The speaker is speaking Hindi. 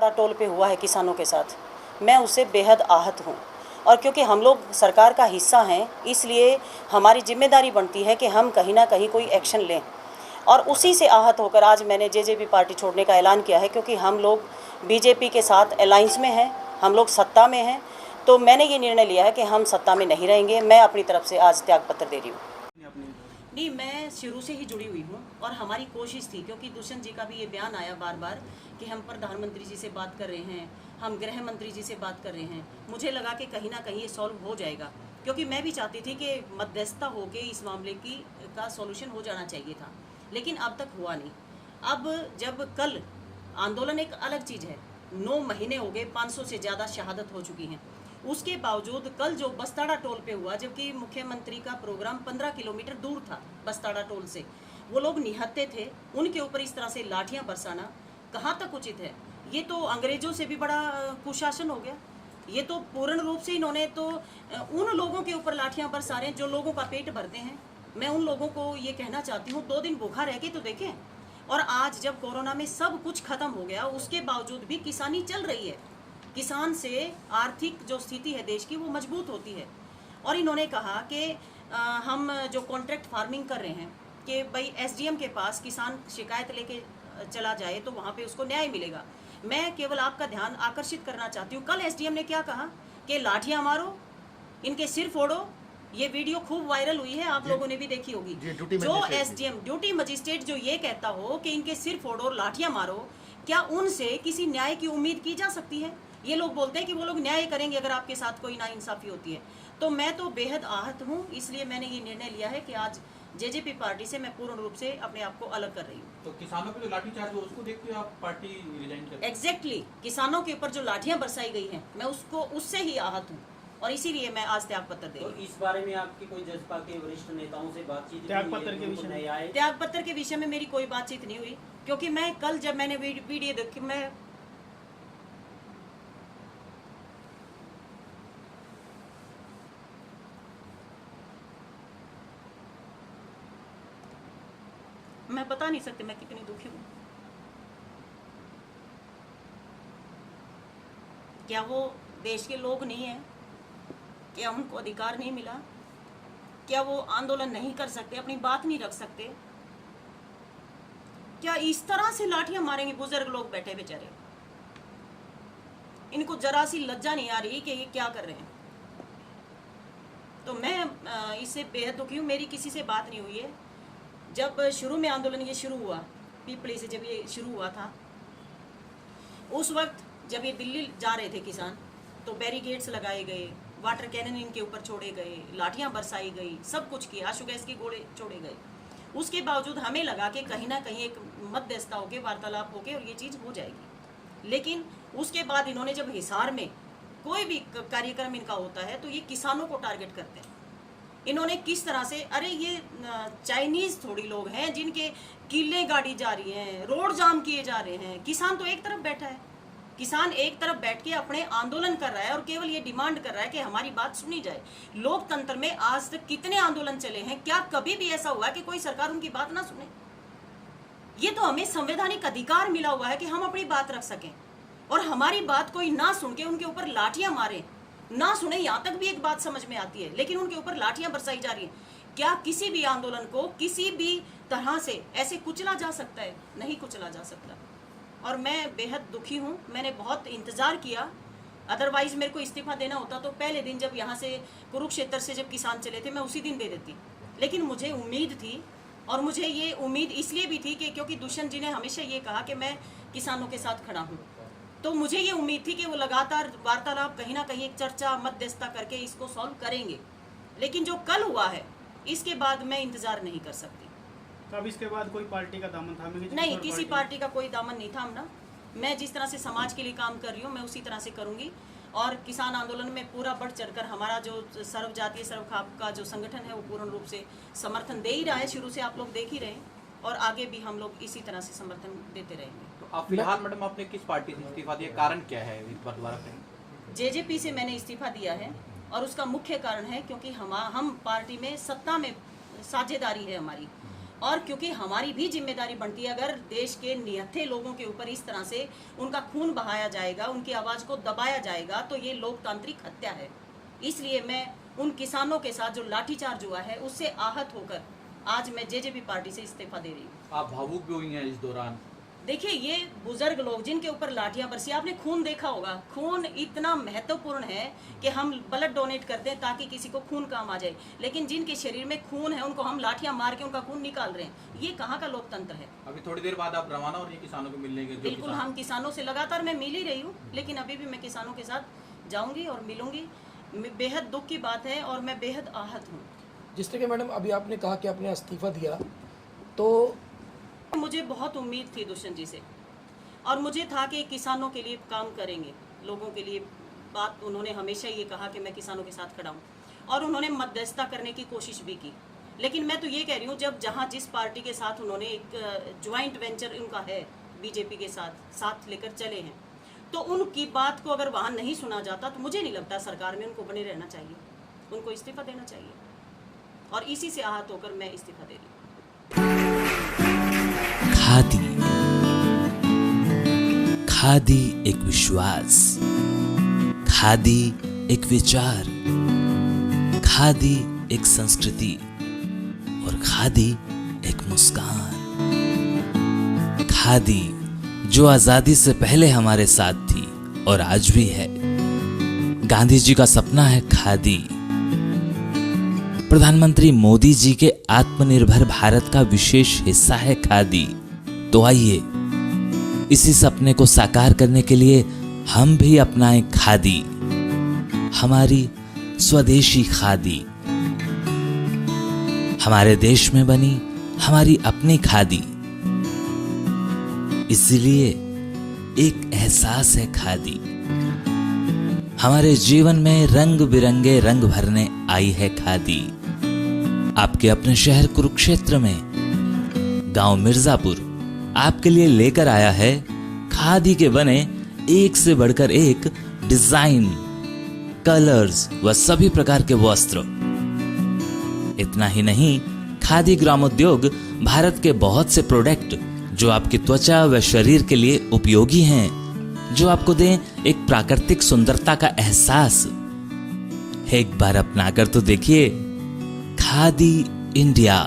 बस्ताड़ा टोल पे हुआ है किसानों के साथ, मैं उससे बेहद आहत हूँ। और क्योंकि हम लोग सरकार का हिस्सा हैं, इसलिए हमारी जिम्मेदारी बनती है कि हम कहीं ना कहीं कोई एक्शन लें। और उसी से आहत होकर आज मैंने जेजेपी पार्टी छोड़ने का ऐलान किया है, क्योंकि हम लोग बीजेपी के साथ अलायंस में हैं, हम लोग सत्ता में हैं। तो मैंने ये निर्णय लिया है कि हम सत्ता में नहीं रहेंगे। मैं अपनी तरफ से आज त्यागपत्र दे रही हूँ। नहीं, मैं शुरू से ही जुड़ी हुई हूँ और हमारी कोशिश थी, क्योंकि दुष्यंत जी का भी ये बयान आया बार बार कि हम प्रधानमंत्री जी से बात कर रहे हैं, हम गृह मंत्री जी से बात कर रहे हैं। मुझे लगा कि कहीं ना कहीं ये सॉल्व हो जाएगा, क्योंकि मैं भी चाहती थी कि मध्यस्थता होकर इस मामले का सॉल्यूशन हो जाना चाहिए था, लेकिन अब तक हुआ नहीं। अब जब कल आंदोलन एक अलग चीज़ है, 9 महीने हो गए, 500 से ज़्यादा शहादत हो चुकी हैं। उसके बावजूद कल जो बस्ताड़ा टोल पे हुआ, जबकि मुख्यमंत्री का प्रोग्राम 15 किलोमीटर दूर था बस्ताड़ा टोल से, वो लोग निहत्थे थे, उनके ऊपर इस तरह से लाठियां बरसाना कहाँ तक उचित है? ये तो अंग्रेजों से भी बड़ा कुशासन हो गया। ये तो पूर्ण रूप से इन्होंने तो उन लोगों के ऊपर लाठियां बरसा रहे हैं जो लोगों का पेट भरते हैं। मैं उन लोगों को ये कहना चाहती हूँ, 2 दिन भूखा रह के तो देखें। और आज जब कोरोना में सब कुछ खत्म हो गया, उसके बावजूद भी किसानी चल रही है। किसान से आर्थिक जो स्थिति है देश की, वो मजबूत होती है। और इन्होंने कहा कि हम जो कॉन्ट्रैक्ट फार्मिंग कर रहे हैं कि भाई एसडीएम के पास किसान शिकायत लेके चला जाए तो वहाँ पे उसको न्याय मिलेगा। मैं केवल आपका ध्यान आकर्षित करना चाहती हूँ, कल एसडीएम ने क्या कहा कि लाठियाँ मारो, इनके सिर फोड़ो। ये वीडियो खूब वायरल हुई है, आप लोगों ने भी देखी होगी। जो एसडीएम ड्यूटी मजिस्ट्रेट जो ये कहता हो कि इनके सिर फोड़ो, लाठियाँ मारो, क्या उनसे किसी न्याय की उम्मीद की जा सकती है? ये लोग बोलते हैं कि वो लोग न्याय करेंगे अगर आपके साथ कोई नाइंसाफी होती है। तो मैं तो बेहद आहत हूँ, इसलिए मैंने ये निर्णय लिया है कि आज जेजेपी पार्टी से मैं पूर्ण रूप से अपने आप को अलग कर रही हूँ। तो किसानों पे जो लाठीचार्ज हुआ उसको देखते हुए आप पार्टी रिजाइन कर? एग्जैक्टली, किसानों के ऊपर जो लाठियां बरसाई गई हैं, मैं उससे ही आहत हूँ और इसीलिए मैं आज त्यागपत्र दे रही हूँ। तो इस बारे में आपकी कोई जसपा के वरिष्ठ नेताओं से बातचीत? त्यागपत्र के विषय में? त्यागपत्र के विषय में मेरी कोई बातचीत नहीं हुई, क्योंकि मैं कल जब मैंने वीडियो देखी, मैं बता नहीं सकती मैं कितनी दुखी हूँ। क्या वो देश के लोग नहीं हैं? क्या उनको अधिकार नहीं मिला? क्या वो आंदोलन नहीं कर सकते, अपनी बात नहीं रख सकते? क्या इस तरह से लाठियां मारेंगे बुजुर्ग लोग बैठे बेचारे? इनको जरा सी लज्जा नहीं आ रही कि ये क्या कर रहे हैं। तो मैं इससे बेहद दुखी हूँ। मेरी किसी से बात नहीं हुई है। जब शुरू में आंदोलन ये शुरू हुआ, पीपली से जब ये शुरू हुआ था, उस वक्त जब ये दिल्ली जा रहे थे किसान, तो बैरिकेड्स लगाए गए, वाटर कैनन इनके ऊपर छोड़े गए, लाठियां बरसाई गई, सब कुछ किया, आशु गैस के गोले छोड़े गए। उसके बावजूद हमें लगा कि कहीं ना कहीं एक मध्यस्थता होके, वार्तालाप होके और ये चीज़ हो जाएगी। लेकिन उसके बाद इन्होंने जब हिसार में कोई भी कार्यक्रम इनका होता है तो ये किसानों को टारगेट करते हैं। इन्होंने किस तरह से, अरे ये चाइनीज थोड़ी लोग हैं जिनके किले गाड़ी जा रही हैं, रोड जाम किए जा रहे हैं। किसान तो एक तरफ बैठा है, किसान एक तरफ बैठ के अपने आंदोलन कर रहा है और केवल ये डिमांड कर रहा है कि हमारी बात सुनी जाए। लोकतंत्र में आज तक कितने आंदोलन चले हैं, क्या कभी भी ऐसा हुआ कि कोई सरकार उनकी बात ना सुने? ये तो हमें संवैधानिक अधिकार मिला हुआ है कि हम अपनी बात रख सकें, और हमारी बात कोई ना सुन के उनके ऊपर लाठियां मारे, ना सुने, यहाँ तक भी एक बात समझ में आती है, लेकिन उनके ऊपर लाठियां बरसाई जा रही हैं। क्या किसी भी आंदोलन को किसी भी तरह से ऐसे कुचला जा सकता है? नहीं कुचला जा सकता। और मैं बेहद दुखी हूँ। मैंने बहुत इंतज़ार किया, अदरवाइज़ मेरे को इस्तीफा देना होता तो पहले दिन जब यहाँ से कुरुक्षेत्र से जब किसान चले थे, मैं उसी दिन दे देती। लेकिन मुझे उम्मीद थी, और मुझे ये उम्मीद इसलिए भी थी कि क्योंकि दुष्यंत जी ने हमेशा ये कहा कि मैं किसानों के साथ खड़ा हूँ, तो मुझे ये उम्मीद थी कि वो लगातार वार्तालाप, कहीं ना कहीं एक चर्चा, मध्यस्थता करके इसको सॉल्व करेंगे। लेकिन जो कल हुआ है, इसके बाद मैं इंतज़ार नहीं कर सकती। तो अब इसके बाद कोई पार्टी का दामन थामेंगे? नहीं, किसी पार्टी का कोई दामन नहीं थामना। मैं जिस तरह से समाज के लिए काम कर रही हूँ, मैं उसी तरह से करूँगी। और किसान आंदोलन में पूरा बढ़ चढ़कर हमारा जो सर्व जातीय सर्वखाप का जो संगठन है, वो पूर्ण रूप से समर्थन दे ही रहा है। शुरू से आप लोग देख ही रहे हैं, और आगे भी हम लोग इसी तरह से समर्थन देते रहेंगे। तो आप फिलहाल मैडम आपने किस पार्टी से इस्तीफा दिया, कारण क्या है? इस बार दोबारा कहें। जेजेपी से मैंने इस्तीफा दिया है, और उसका मुख्य कारण है क्योंकि हम पार्टी में सत्ता में साझेदारी है हमारी। और क्योंकि हमारी भी जिम्मेदारी बनती है, अगर देश के निहत्थे लोगों के ऊपर इस तरह से उनका खून बहाया जाएगा, उनकी आवाज़ को दबाया जाएगा, तो ये लोकतांत्रिक हत्या है। इसलिए मैं उन किसानों के साथ जो लाठीचार्ज हुआ है उससे आहत होकर आज मैं जेजेपी पार्टी से इस्तीफा दे रही हूँ। आप भावुक भी हुई हैं इस दौरान। देखिए, ये बुजुर्ग लोग जिनके ऊपर लाठियां बरसी, आपने खून देखा होगा, खून इतना महत्वपूर्ण है कि हम ब्लड डोनेट कर दें ताकि किसी को खून काम आ जाए, लेकिन जिनके शरीर में खून है उनको हम लाठियां मार के उनका खून निकाल रहे हैं। ये कहाँ का लोकतंत्र है? अभी थोड़ी देर बाद आप रवाना हो रही हैं किसानों को मिलने के? बिल्कुल, हम किसानों से लगातार मैं मिल ही रही हूँ, लेकिन अभी भी मैं किसानों के साथ जाऊँगी और मिलूंगी। बेहद दुख की बात है और मैं बेहद आहत हूँ। जिस तरह के मैडम अभी आपने कहा कि आपने इस्तीफा दिया, तो मुझे बहुत उम्मीद थी दुष्यंत जी से, और मुझे था कि किसानों के लिए काम करेंगे, लोगों के लिए बात। उन्होंने हमेशा ये कहा कि मैं किसानों के साथ खड़ा हूँ, और उन्होंने मध्यस्थता करने की कोशिश भी की। लेकिन मैं तो ये कह रही हूँ, जब जहाँ जिस पार्टी के साथ उन्होंने एक ज्वाइंट वेंचर उनका है बीजेपी के साथ लेकर चले हैं, तो उनकी बात को अगर वहाँ नहीं सुना जाता तो मुझे नहीं लगता सरकार में उनको बने रहना चाहिए, उनको इस्तीफा देना चाहिए। और इसी से आहत होकर मैं इस्तीफा दे रही हूँ। खादी एक विश्वास, खादी एक विचार, खादी एक संस्कृति और खादी एक मुस्कान। खादी जो आजादी से पहले हमारे साथ थी और आज भी है। गांधी जी का सपना है खादी। प्रधानमंत्री मोदी जी के आत्मनिर्भर भारत का विशेष हिस्सा है खादी। तो आइए इसी सपने को साकार करने के लिए हम भी अपनाएं खादी, हमारी स्वदेशी खादी, हमारे देश में बनी हमारी अपनी खादी। इसलिए एक एहसास है खादी। हमारे जीवन में रंग बिरंगे रंग भरने आई है खादी। आपके अपने शहर कुरुक्षेत्र में गांव मिर्जापुर आपके लिए लेकर आया है खादी के बने एक से बढ़कर एक डिजाइन, कलर्स व सभी प्रकार के वस्त्र। इतना ही नहीं, खादी ग्रामोद्योग भारत के बहुत से प्रोडक्ट जो आपकी त्वचा व शरीर के लिए उपयोगी हैं, जो आपको दें एक प्राकृतिक सुंदरता का एहसास। एक बार अपनाकर तो देखिए। खादी इंडिया।